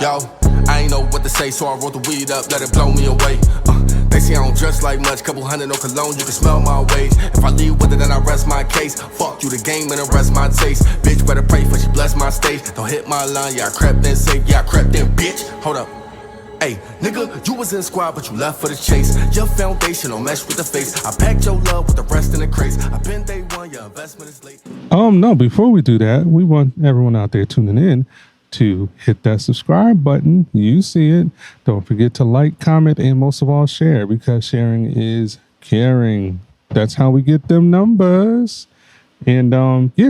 Yo, I ain't know what to say, so I rolled the weed up, let it blow me away. They say I don't dress like much, couple hundred no cologne, you can smell my wage. If I leave with it, then I rest my case. Fuck you, the game, and the rest my taste. Bitch, better pray for she bless my stage. Don't hit my line, yeah, I crept in safe, yeah, I crept in, bitch. Hold up. Hey, nigga, you was in squad, but you left for the chase. Your foundation don't mesh with the face. I packed your love with the rest in the crates. I've been day one, your investment is late. No, before we do that, we want everyone out there tuning in to hit that subscribe button. You see it. Don't forget to like, comment, and most of all, share, because sharing is caring. That's how we get them numbers. And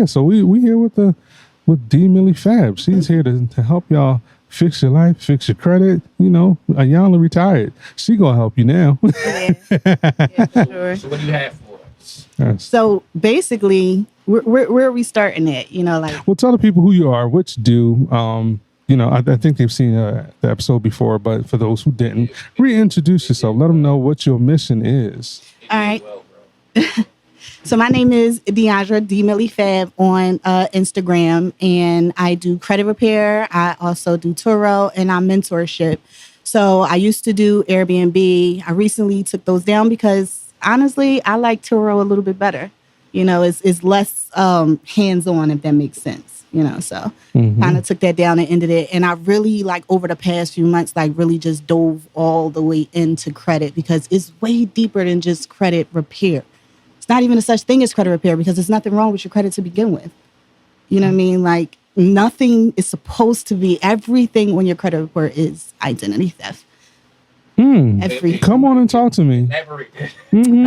so we here with D Millie Fab. She's here to help y'all fix your life, fix your credit. You know, Ayala retired. She gonna help you now. Yeah, sure. So what do you have for us? Yes. So basically, where are we starting at? You know, like. Well, tell the people who you are, what you do. I think they've seen the episode before, but for those who didn't, reintroduce yourself. Let them know what your mission is. All right. So my name is Deandra, D Millie Fab on Instagram, and I do credit repair. I also do Turo, and I mentorship. So I used to do Airbnb. I recently took those down because honestly, I like Turo a little bit better. You know, it's less hands-on, if that makes sense. You know, so kind of took that down and ended it. And I really, like, over the past few months, like, really just dove all the way into credit because it's way deeper than just credit repair. It's not even a such thing as credit repair because there's nothing wrong with your credit to begin with. You know what I mean? Like, nothing is supposed to be, everything on your credit report is identity theft. Everything. Come on and talk to me.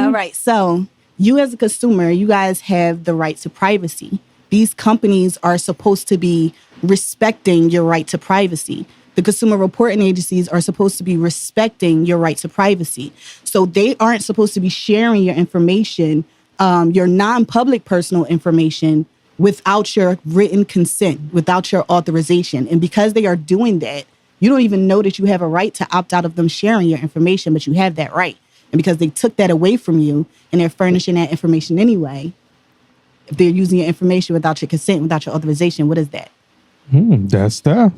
All right. So you as a consumer, you guys have the right to privacy. These companies are supposed to be respecting your right to privacy. The consumer reporting agencies are supposed to be respecting your right to privacy. So they aren't supposed to be sharing your information, your non-public personal information, without your written consent, without your authorization. And because they are doing that, you don't even know that you have a right to opt out of them sharing your information, but you have that right. And because they took that away from you and they're furnishing that information anyway, if they're using your information without your consent, without your authorization, what is that? That's stuff.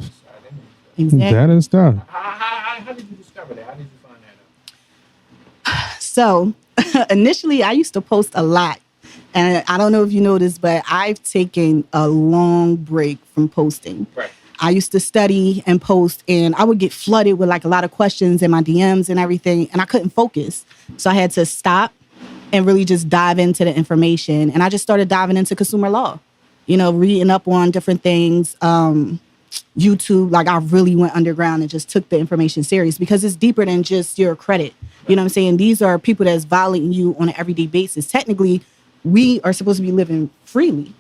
Exactly. That is stuff. How did you discover that? How did you find that out? So initially, I used to post a lot. And I don't know if you know this, but I've taken a long break from posting. Right. I used to study and post, and I would get flooded with like a lot of questions in my DMs and everything, and I couldn't focus. So I had to stop and really just dive into the information. And I just started diving into consumer law, you know, reading up on different things. YouTube, like I really went underground and just took the information serious because it's deeper than just your credit. You know what I'm saying? These are people that's violating you on an everyday basis. Technically, we are supposed to be living freely.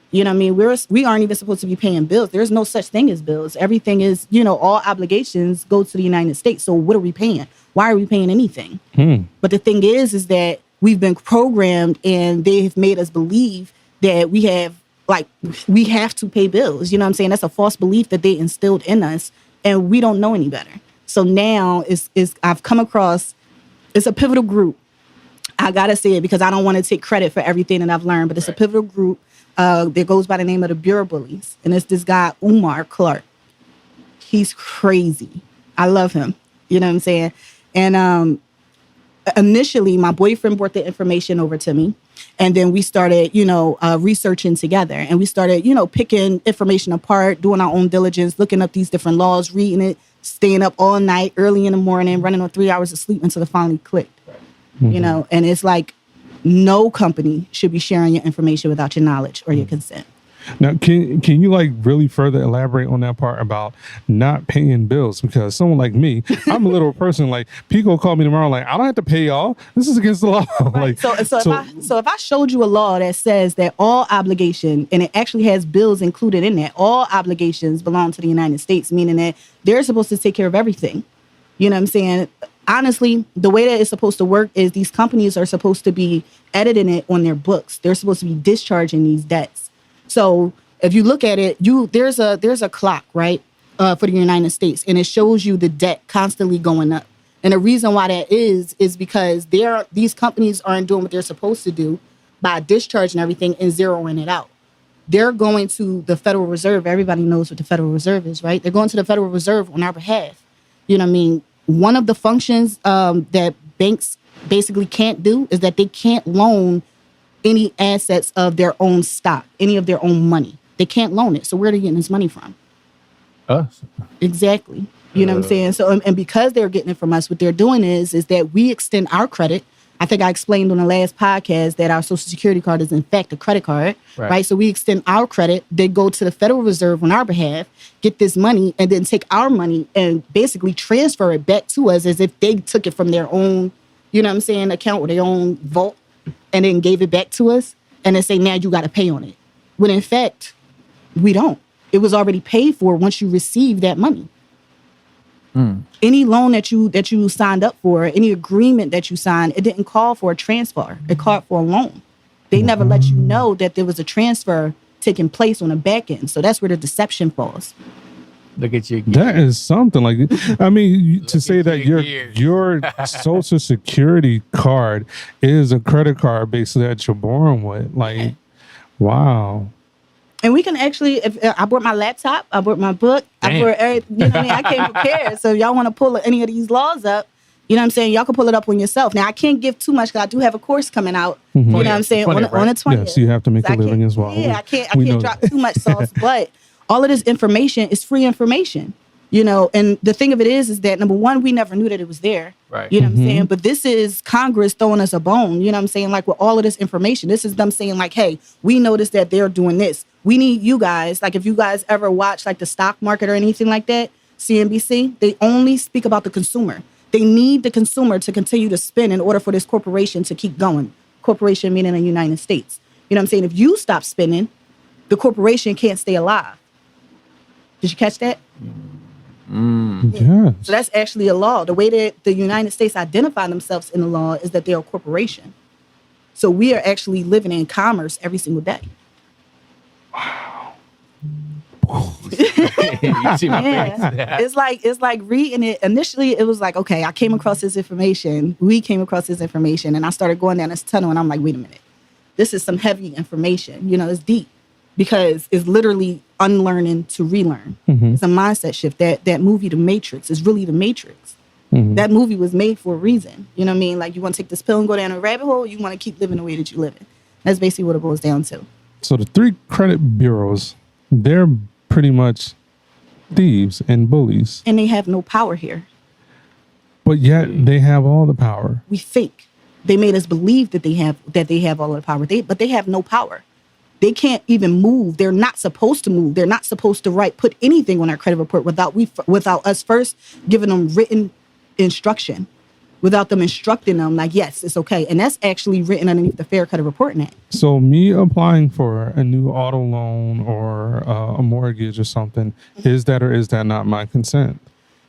You know what I mean? We aren't even supposed to be paying bills. There's no such thing as bills. Everything is, you know, all obligations go to the United States. So what are we paying? Why are we paying anything? But the thing is that we've been programmed and they have made us believe that we have to pay bills. You know what I'm saying? That's a false belief that they instilled in us, and we don't know any better. So now I've come across, it's a pivotal group. I gotta say it because I don't want to take credit for everything that I've learned, but it's a pivotal group that goes by the name of the Bureau Bullies. And it's this guy, Umar Clark. He's crazy. I love him. You know what I'm saying? And initially, my boyfriend brought the information over to me. And then we started, researching together. And we started, picking information apart, doing our own diligence, looking up these different laws, reading it, staying up all night, early in the morning, running on 3 hours of sleep until it finally clicked. And it's like no company should be sharing your information without your knowledge or your consent. Now, can you like really further elaborate on that part about not paying bills? Because someone like me, I'm a little person, like Pico called me tomorrow, like, I don't have to pay y'all. This is against the law. Right. So if I showed you a law that says that all obligation, and it actually has bills included in that, all obligations belong to the United States, meaning that they're supposed to take care of everything. You know what I'm saying? Honestly, the way that it's supposed to work is these companies are supposed to be editing it on their books. They're supposed to be discharging these debts. So if you look at it, there's a clock, right, for the United States, and it shows you the debt constantly going up. And the reason why that is because these companies aren't doing what they're supposed to do by discharging everything and zeroing it out. they're going to the Federal Reserve. Everybody knows what the Federal Reserve is, right? They're going to the Federal Reserve on our behalf. You know what I mean? One of the functions that banks basically can't do is that they can't loan any assets of their own stock, any of their own money. They can't loan it. So where are they getting this money from? Us. Exactly. You know what I'm saying? So, and because they're getting it from us, what they're doing is that we extend our credit. I think I explained on the last podcast that our Social Security card is in fact a credit card, right? So we extend our credit. They go to the Federal Reserve on our behalf, get this money, and then take our money and basically transfer it back to us as if they took it from their own, you know what I'm saying, account or their own vault, and then gave it back to us, and then say, now you got to pay on it. When in fact, we don't. It was already paid for once you receive that money. Any loan that you signed up for, any agreement that you signed, it didn't call for a transfer. It called for a loan. They never let you know that there was a transfer taking place on the back end. So that's where the deception falls. Look at you. That is something like, I mean, to say that your Social Security card is a credit card basically that you're born with. Like, wow. And we can actually, if I brought my laptop, I brought my book, I brought everything, you know what I mean? I came prepared. So if y'all want to pull any of these laws up, you know what I'm saying? Y'all can pull it up on yourself. Now, I can't give too much because I do have a course coming out, you know what I'm saying, on the 20th. Yes, you have to make a living as well. Yeah, I can't drop too much sauce, but all of this information is free information. You know, and the thing of it is that, number one, we never knew that it was there. Right. You know what I'm saying? But this is Congress throwing us a bone, you know what I'm saying? Like, with all of this information, this is them saying, like, hey, we noticed that they're doing this. We need you guys. Like, if you guys ever watch, like, the stock market or anything like that, CNBC, they only speak about the consumer. They need the consumer to continue to spend in order for this corporation to keep going. Corporation meaning the United States. You know what I'm saying? If you stop spending, the corporation can't stay alive. Did you catch that? Yeah. So that's actually a law. The way that the United States identify themselves in the law is that they're a corporation. So we are actually living in commerce every single day. Wow. You see my face? It's like reading it. Initially, it was like, okay, I came across this information. We came across this information, and I started going down this tunnel, and I'm like, wait a minute. This is some heavy information. You know, it's deep. Because it's literally unlearning to relearn. It's a mindset shift. That movie, The Matrix, is really The Matrix. That movie was made for a reason. You know what I mean? Like, you want to take this pill and go down a rabbit hole, or you want to keep living the way that you live. That's basically what it boils down to. So the three credit bureaus, they're pretty much thieves and bullies. And they have no power here. But yet they have all the power. We fake. They made us believe that they have all of the power. But they have no power. They can't even move. They're not supposed to move. They're not supposed to put anything on our credit report without us first giving them written instruction, without them instructing them like, yes, it's okay. And that's actually written underneath the Fair Credit Reporting Act. So me applying for a new auto loan or a mortgage or something, is that or is that not my consent?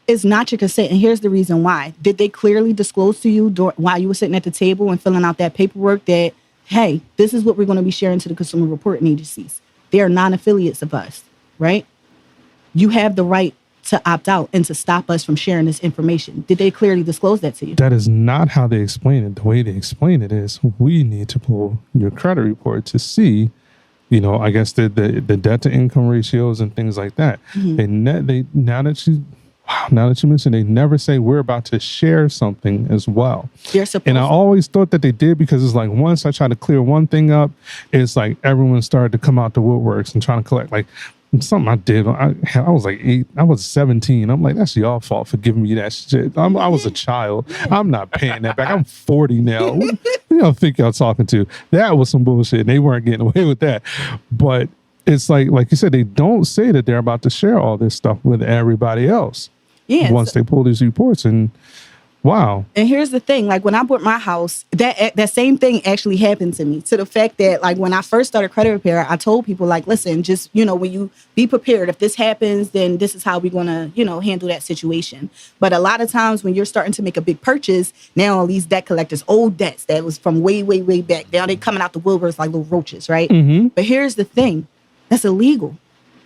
It's not your consent. And here's the reason why. Did they clearly disclose to you while you were sitting at the table and filling out that paperwork that, hey, this is what we're going to be sharing to the consumer reporting agencies? They are non-affiliates of us, right? You have the right to opt out and to stop us from sharing this information. Did they clearly disclose that to you? That is not how they explain it. The way they explain it is we need to pull your credit report to see, you know, I guess the debt to income ratios and things like that. Now that you mentioned, they never say we're about to share something as well. They're supposed and I always thought that they did, because it's like once I try to clear one thing up, it's like everyone started to come out the woodworks and trying to collect. Like something I did, I was like 8, I was 17. I'm like, that's y'all fault for giving me that shit. I was a child. I'm not paying that back. I'm 40 now. Who y'all think y'all talking to? That was some bullshit. And they weren't getting away with that. But it's like you said, they don't say that they're about to share all this stuff with everybody else. Yeah. Once they pull these reports, and wow. And here's the thing, like when I bought my house, that same thing actually happened to me, to the fact that like when I first started credit repair, I told people like, listen, just, you know, when you be prepared, if this happens, then this is how we're going to, you know, handle that situation. But a lot of times when you're starting to make a big purchase, now all these debt collectors, old debts that was from way, way, way back, now they coming out the woodworks like little roaches, right? But here's the thing, that's illegal.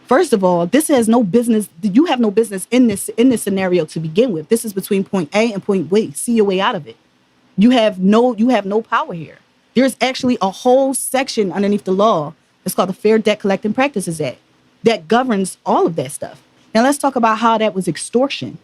First of all, this has no business. You have no business in this scenario to begin with. This is between point A and point B. See your way out of it. You have no power here. There's actually a whole section underneath the law It's called the Fair Debt Collecting Practices Act that governs all of that stuff. Now let's talk about how that was extortion.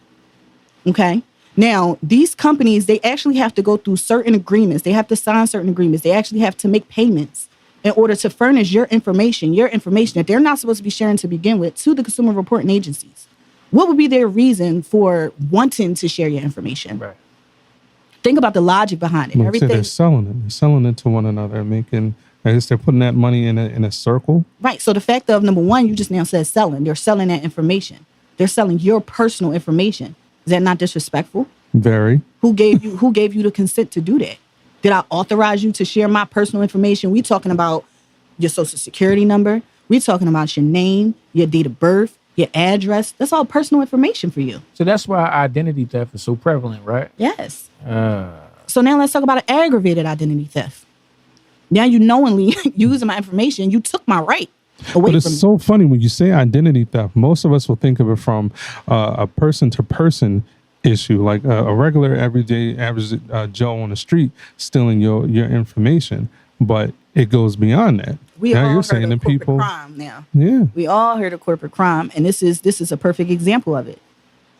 Okay. Now, these companies, they actually have to go through certain agreements. They have to sign certain agreements. They actually have to make payments in order to furnish your information that they're not supposed to be sharing to begin with, to the consumer reporting agencies. What would be their reason for wanting to share your information? Right. Think about the logic behind it. Well, Everything. they're selling it. They're selling it to one another, making. I guess they're putting that money in a circle. Right. So the fact of, number one, you just now said selling. They're selling that information. They're selling your personal information. Is that not disrespectful? Very. Who gave you the consent to do that? Did I authorize you to share my personal information? We talking about your social security number. We talking about your name, your date of birth, your address. That's all personal information for you. So that's why identity theft is so prevalent, right? Yes. So now let's talk about an aggravated identity theft. Now you knowingly using my information, you took my right away But it's from me. so funny when you say identity theft. Most of us will think of it from a person-to-person issue, like a regular, everyday, average Joe on the street stealing your information. But it goes beyond that. We now all you're heard saying of to corporate people, crime now. yeah, We all heard of corporate crime, and this is a perfect example of it.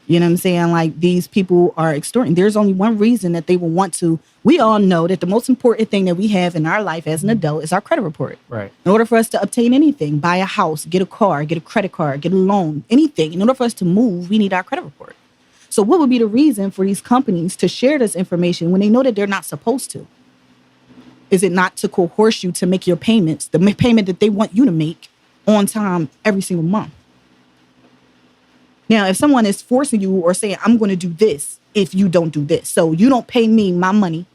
You know what I'm saying? Like, these people are extorting. There's only one reason that they will want to. We all know that the most important thing that we have in our life as an adult is our credit report. Right. In order for us to obtain anything, buy a house, get a car, get a credit card, get a loan, anything, in order for us to move, we need our credit report. So what would be the reason for these companies to share this information when they know that they're not supposed to? Is it not to coerce you to make your payments, the payment that they want you to make on time every single month? Now, if someone is forcing you or saying, I'm going to do this if you don't do this, so you don't pay me my money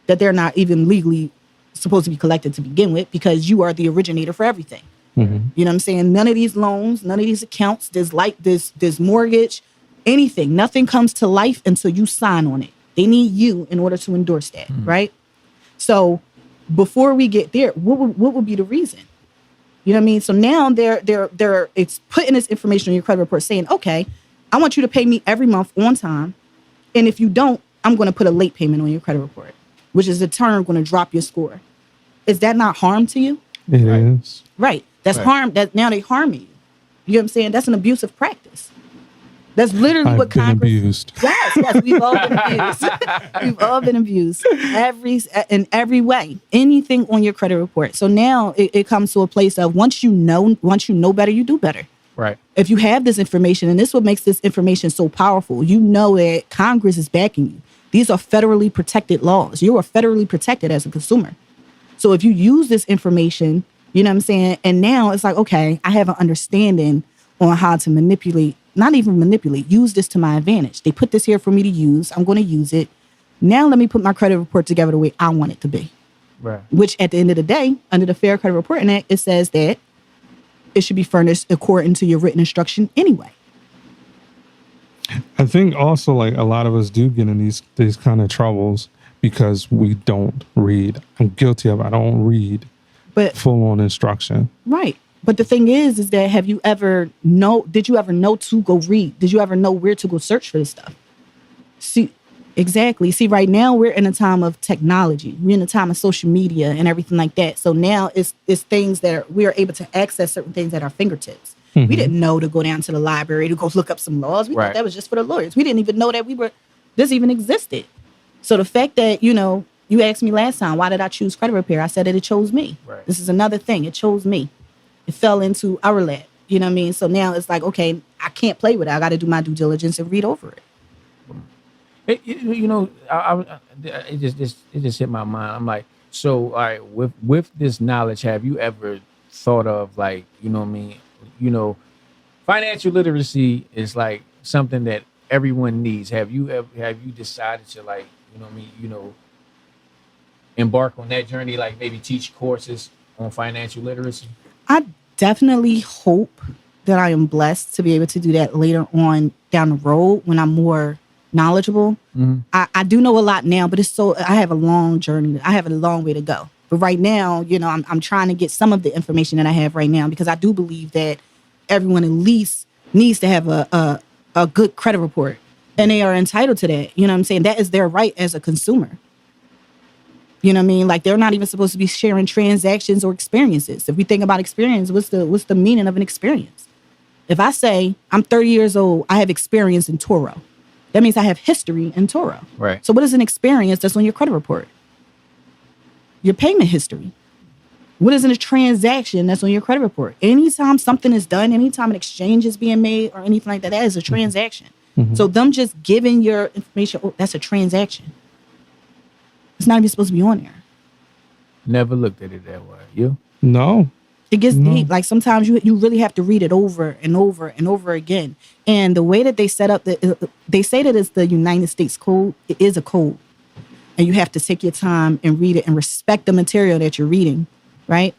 that they're not even legally supposed to be collected to begin with, because you are the originator for everything. mm-hmm. You know what I'm saying? None of these loans, none of these accounts, this mortgage, anything, nothing comes to life until you sign on it. They need you in order to endorse that, right? So before we get there, what would be the reason? You know what I mean? So now it's putting this information on your credit report saying, okay, I want you to pay me every month on time. And if you don't, I'm going to put a late payment on your credit report, which is in turn going to drop your score. Is that not harm to you? It is. Right. That's Right. harm. That now they harming you. You know what I'm saying? That's an abusive practice. That's literally I've what been Congress. abused. Yes, we've all been abused. We've all been abused in every way. Anything on your credit report. So now it comes to a place of once you know better, you do better. Right. If you have this information, and this is what makes this information so powerful, you know that Congress is backing you. These are federally protected laws. You are federally protected as a consumer. So if you use this information, you know what I'm saying, and now it's like, okay, I have an understanding on how to use this to my advantage. They put this here for me to use. I'm going to use it. Now let me put my credit report together the way I want it to be. Right. Which at the end of the day, under the Fair Credit Reporting Act, it says that it should be furnished according to your written instruction anyway. I think also, like, a lot of us do get in these kind of troubles because we don't read. I'm guilty of it. I don't read But full on instruction. right. But the thing is that did you ever know to go read? Did you ever know where to go search for this stuff? See, exactly. See, right now we're in a time of technology. We're in a time of social media and everything like that. So now it's things that we are able to access certain things at our fingertips. Mm-hmm. We didn't know to go down to the library to go look up some laws. We Right. thought that was just for the lawyers. We didn't even know that this even existed. So the fact that, you asked me last time, why did I choose credit repair? I said that it chose me. Right. This is another thing. It chose me. It fell into our lap. You know what I mean? So now it's like, okay, I can't play with it. I got to do my due diligence and read over it. It just hit my mind. I'm like, so all right, with this knowledge, have you ever thought of, like, financial literacy is like something that everyone needs. Have you decided to, like, embark on that journey, like maybe teach courses on financial literacy? I definitely hope that I am blessed to be able to do that later on down the road when I'm more knowledgeable. Mm-hmm. I do know a lot now, but I have a long journey. I have a long way to go. But right now, I'm trying to get some of the information that I have right now, because I do believe that everyone at least needs to have a good credit report, and they are entitled to that. You know what I'm saying? That is their right as a consumer. You know what I mean? Like they're not even supposed to be sharing transactions or experiences. If we think about experience, what's the meaning of an experience? If I say I'm 30 years old, I have experience in Toro. That means I have history in Toro. Right. So what is an experience that's on your credit report? Your payment history. What is a transaction that's on your credit report? Anytime something is done, anytime an exchange is being made or anything like that, that is a transaction. Mm-hmm. So them just giving your information, oh, that's a transaction. It's not even supposed to be on there. Never looked at it that way. You? No. It gets deep. Like sometimes you really have to read it over and over and over again. And the way that they set up, they say that it's the United States Code. It is a code. And you have to take your time and read it and respect the material that you're reading, right?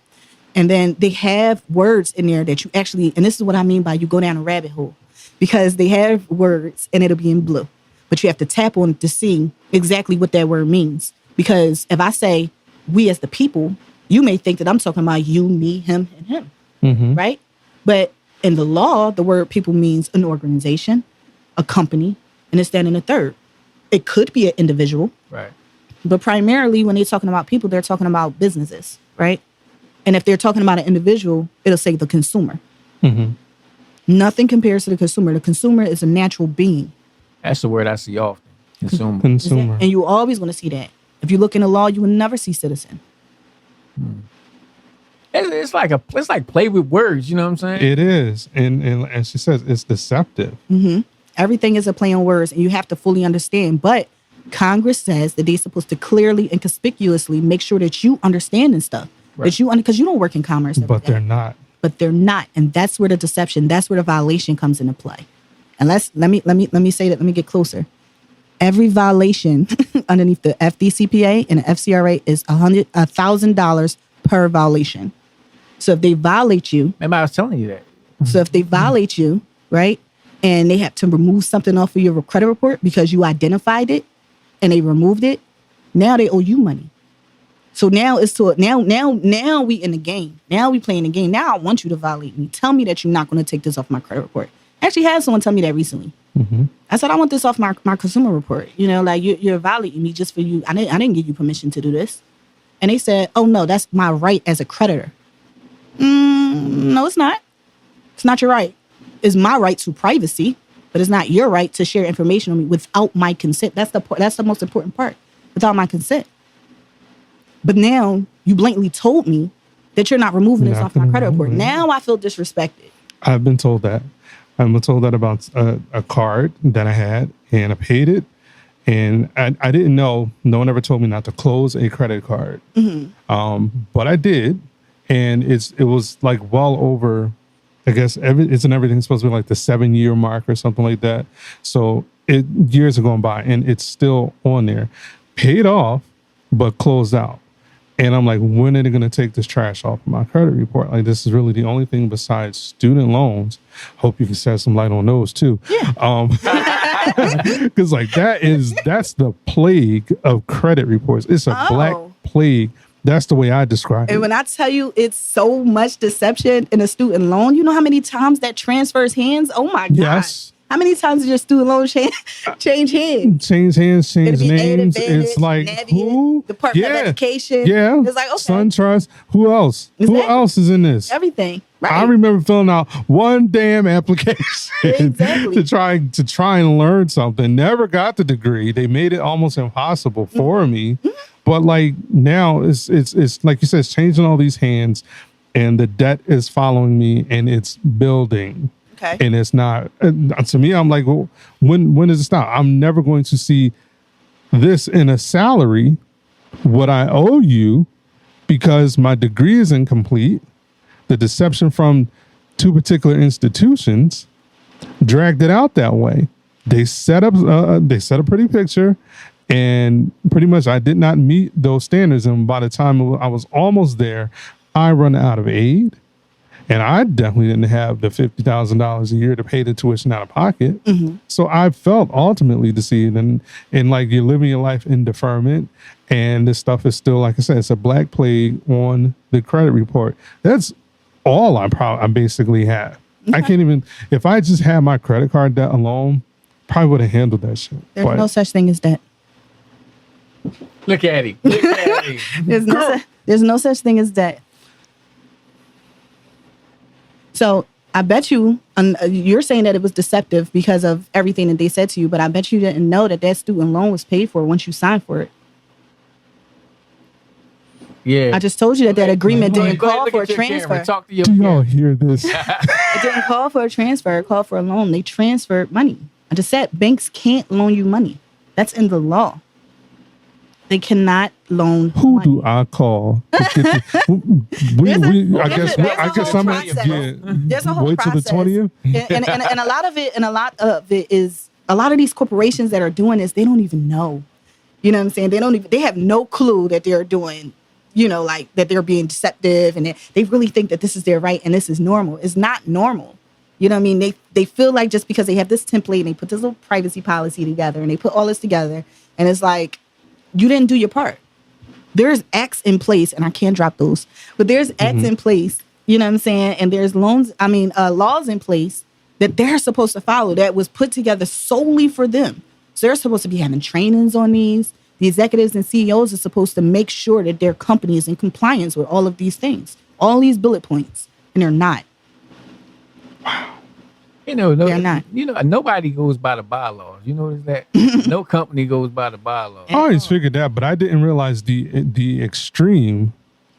And then they have words in there that you actually, and this is what I mean by you go down a rabbit hole. Because they have words and it'll be in blue. But you have to tap on it to see exactly what that word means. Because if I say we as the people, you may think that I'm talking about you, me, him, and him, right? But in the law, the word people means an organization, a company, and it's that and a third. It could be an individual. Right. But primarily when they're talking about people, they're talking about businesses, right? And if they're talking about an individual, it'll say the consumer. Mm-hmm. Nothing compares to the consumer. The consumer is a natural being. That's the word I see often. Consumer. Consumer. And you're always going to see that. If you look in the law, you will never see citizen. It's like play with words. You know what I'm saying? It is, and as she says, it's deceptive. Mm-hmm. Everything is a play on words, and you have to fully understand. But Congress says that they're supposed to clearly and conspicuously make sure that you understand and stuff. Right. That you because you don't work in commerce. But they're not. But they're not, and that's where the deception. That's where the violation comes into play. And let me say that. Let me get closer. Every violation underneath the FDCPA and the FCRA is $1,000 per violation. So if they violate you, remember I was telling you that. So if they violate you, right, and they have to remove something off of your credit report because you identified it, and they removed it, now they owe you money. So now it's now we in the game. Now we playing the game. Now I want you to violate me. Tell me that you're not going to take this off my credit report. I actually had someone tell me that recently. Mm-hmm. I said, I want this off my consumer report. You know, like you're violating me just for you. I didn't give you permission to do this. And they said, oh no, that's my right as a creditor. No, it's not. It's not your right. It's my right to privacy, but it's not your right to share information on me without my consent. That's the most important part. Without my consent. But now you blatantly told me that you're not removing this off my credit report. Now I feel disrespected. I've been told that. I've been told that about a card that I had, and I paid it, and I didn't know. No one ever told me not to close a credit card, but I did, and it was like well over, I guess everything's supposed to be like the 7-year mark or something like that. So years are going by, and it's still on there, paid off, but closed out. And I'm like, when are they going to take this trash off of my credit report? Like, this is really the only thing besides student loans. Hope you can shed some light on those too. Yeah. Because like that's the plague of credit reports. It's a black plague. That's the way I describe it. And when I tell you it's so much deception in a student loan, you know how many times that transfers hands? Oh my God. Yes. How many times did your student loan change hands? Change hands, change names. It's like, who? Department of Education. Yeah. It's like, okay. SunTrust. Who else? Who else is in this? Everything. Right. I remember filling out one damn application exactly. to try and learn something. Never got the degree. They made it almost impossible for me. But like now it's like you said, it's changing all these hands, and the debt is following me, and it's building. Okay. And it's not, to me, I'm like, well, when does it stop? I'm never going to see this in a salary, what I owe you, because my degree is incomplete. The deception from 2 particular institutions dragged it out that way. They set up a pretty picture, and pretty much I did not meet those standards. And by the time I was almost there, I run out of aid. And I definitely didn't have the $50,000 a year to pay the tuition out of pocket. Mm-hmm. So I felt ultimately deceived, and like you're living your life in deferment, and this stuff is still, like I said, it's a black plague on the credit report. That's all I basically have. Okay. I can't even, if I just had my credit card debt alone, probably would have handled that shit. There's no such thing as debt. Look at him. Look at him. Everybody. There's no such thing as debt. So I bet you, you're saying that it was deceptive because of everything that they said to you, but I bet you didn't know that student loan was paid for once you signed for it. Yeah. I just told you that agreement didn't call for a transfer. Talk to your Do y'all parents. hear this? It didn't call for a transfer. It called for a loan. They transferred money. I just said banks can't loan you money. That's in the law. They cannot loan Who money. do I call? I guess I'm at There's a whole wait till the process. 20th. And a lot of it is a lot of these corporations that are doing this, they don't even know. You know what I'm saying? They have no clue that they're doing, like that they're being deceptive, and they really think that this is their right and this is normal. It's not normal. You know what I mean? They feel like just because they have this template and they put this little privacy policy together and they put all this together, and it's like, you didn't do your part. There's acts in place, and I can't drop those, but there's acts in place, you know what I'm saying? And there's laws in place that they're supposed to follow that was put together solely for them. So they're supposed to be having trainings on these. The executives and CEOs are supposed to make sure that their company is in compliance with all of these things, all these bullet points, and they're not. They're not. not. Nobody goes by the bylaws. You notice that? No company goes by the bylaws. I always figured that, but I didn't realize the extreme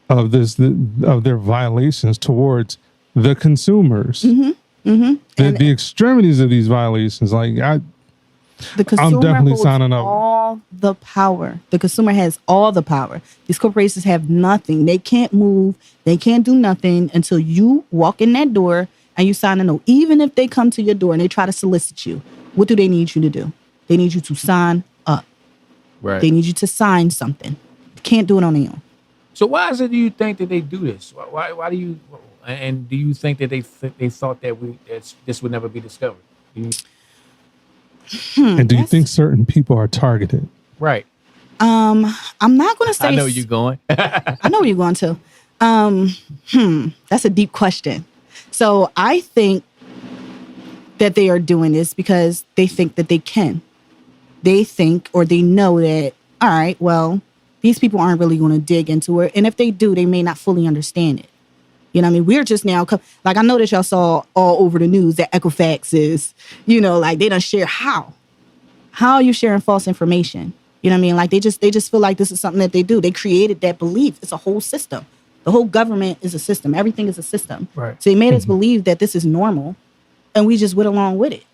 of of their violations towards the consumers. The extremities of these violations, The consumer definitely holds signing up. all the power. The consumer has all the power. These corporations have nothing. They can't move. They can't do nothing until you walk in that door and you sign a note. Even if they come to your door and they try to solicit you, what do they need you to do? They need you to sign up. Right. They need you to sign something. You can't do it on their own. So why is it do you think that they do this? Why do you? And do you think that they thought that this would never be discovered? And do you think certain people are targeted? Right. I'm not going to say. I know you're going. I know where you're going to. That's a deep question. So I think that they are doing this because they think that they can. They think or they know that, all right, well, these people aren't really going to dig into it. And if they do, they may not fully understand it. You know what I mean? We're just now, I know that y'all saw all over the news that Equifax is, they don't share how. How are you sharing false information? You know what I mean? Like they just feel like this is something that they do. They created that belief. It's a whole system. The whole government is a system. Everything is a system. Right. So they made us believe that this is normal, and we just went along with it.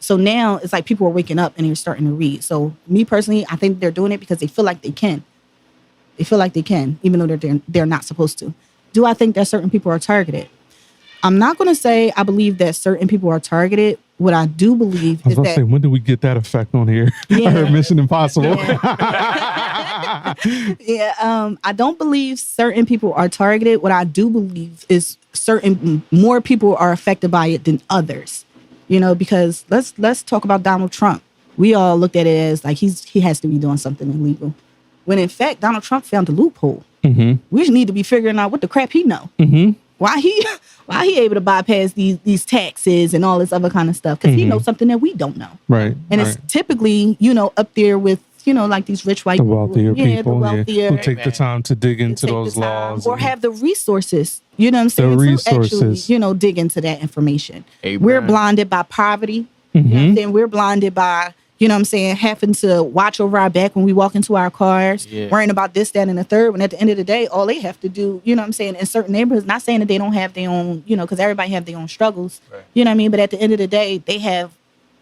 So now it's like people are waking up and they're starting to read. So me personally, I think they're doing it because they feel like they can. They feel like they can, even though they're not supposed to. Do I think that certain people are targeted? I'm not going to say I believe that certain people are targeted. What I do believe I was is about to say, when do we get that effect on here? Yeah. I heard Mission Impossible. I don't believe certain people are targeted. What I do believe is more people are affected by it than others. Because let's talk about Donald Trump. We all looked at it as like he has to be doing something illegal, when in fact Donald Trump found a loophole. We just need to be figuring out what the crap he know. Why he able to bypass these taxes and all this other kind of stuff? Because he knows something that we don't know. Right. And it's typically, up there with, like these rich white The wealthier people, who take the Amen. time to dig into take those the time, laws. or have the resources, you know what I'm saying, resources. to actually, dig into that information. Amen. We're blinded by poverty. You know what I'm saying? We're blinded by, you know what I'm saying, having to watch over our back when we walk into our cars, worrying about this, that, and the third, when at the end of the day, all they have to do, you know what I'm saying, in certain neighborhoods, not saying that they don't have their own, because everybody have their own struggles, you know what I mean, but at the end of the day, they have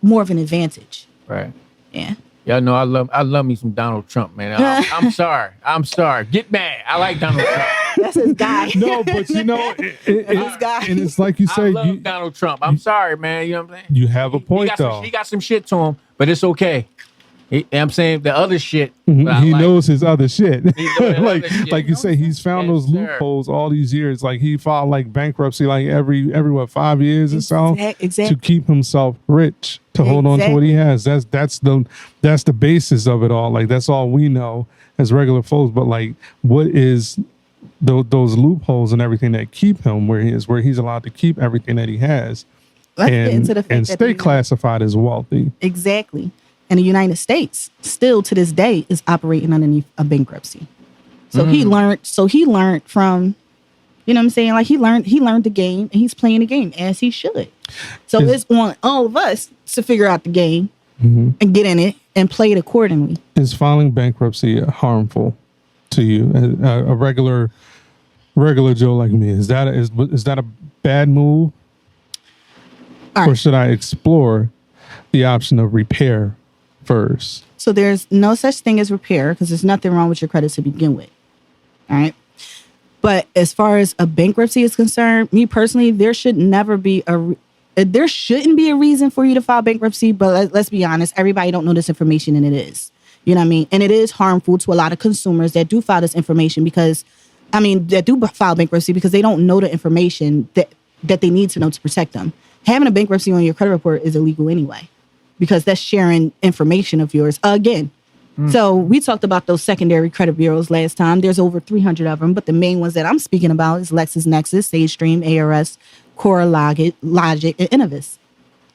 more of an advantage. Right. Yeah. Y'all know I love me some Donald Trump, man. I'm sorry. Get mad. I like Donald Trump. That's his guy. No, but This guy. and it's like you I say, love Donald Trump. I'm sorry, man. You know what I'm saying? you have a point though. He got some shit to him, but it's okay. I'm saying the other shit. He but I like. knows his other shit. He knows his like other shit. like you say, he's found Yes, those sir. loopholes all these years. Like he filed like bankruptcy like every what 5 years or so Exactly. to keep himself rich, to hold on to what he has. That's the basis of it all. Like that's all we know as regular folks. But like, what is those loopholes and everything that keep him where he's allowed to keep everything that he has, Let's get into the fact and that stay classified as wealthy. Exactly. And the United States still to this day is operating underneath a bankruptcy. So he learned from, you know what I'm saying? Like he learned the game and he's playing the game as he should. So it's on all of us to figure out the game and get in it and play it accordingly. Is filing bankruptcy harmful to you? A regular Joe like me, is that a bad move? All Or right. should I explore the option of repair first? So there's no such thing as repair because there's nothing wrong with your credit to begin with. All right. But as far as a bankruptcy is concerned, me personally, there shouldn't be a reason for you to file bankruptcy. But let's be honest, everybody don't know this information, and it is. You know what I mean? And it is harmful to a lot of consumers that do file this information that do file bankruptcy because they don't know the information that they need to know to protect them. Having a bankruptcy on your credit report is illegal anyway because that's sharing information of yours again. So we talked about those secondary credit bureaus last time. There's over 300 of them, but the main ones that I'm speaking about is LexisNexis, SageStream, ARS, CoreLogic, and Innovis,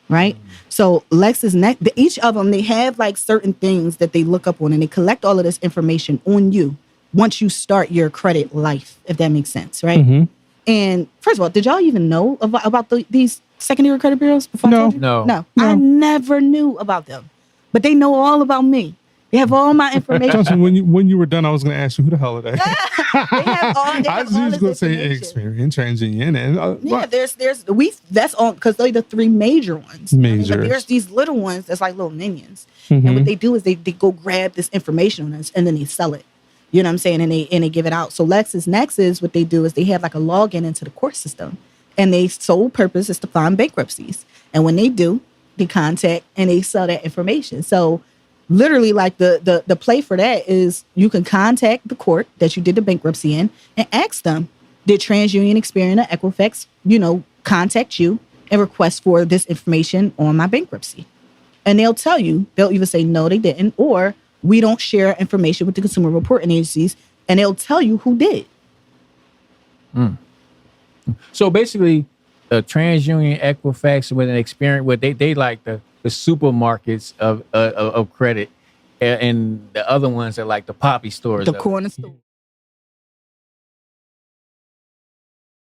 right? So LexisNexis, each of them, they have like certain things that they look up on and they collect all of this information on you once you start your credit life, if that makes sense, right? And first of all, did y'all even know about these secondary credit bureaus before? No. I told you? No. No. I never knew about them, but they know all about me. They have all my information. Trust me, when you were done, I was going to ask you who the hell are they? They have all. They I have was all just going to this say information. Experian, TransUnion, and That's all because they're the three major ones. Majors. But there's these little ones that's like little minions, and what they do is they go grab this information on us and then they sell it. You know what I'm saying? And they give it out. So LexisNexis, what they do is they have like a login into the court system, and their sole purpose is to find bankruptcies. And when they do, they contact and they sell that information. So literally, like the play for that is you can contact the court that you did the bankruptcy in and ask them, did TransUnion, Experian, or Equifax, contact you and request for this information on my bankruptcy? And they'll tell you, they'll either say no, they didn't, or we don't share information with the consumer reporting agencies, and they'll tell you who did. So basically, TransUnion, Equifax, with an Experian, where they like the supermarkets of credit, and the other ones are like the poppy stores. The corner store.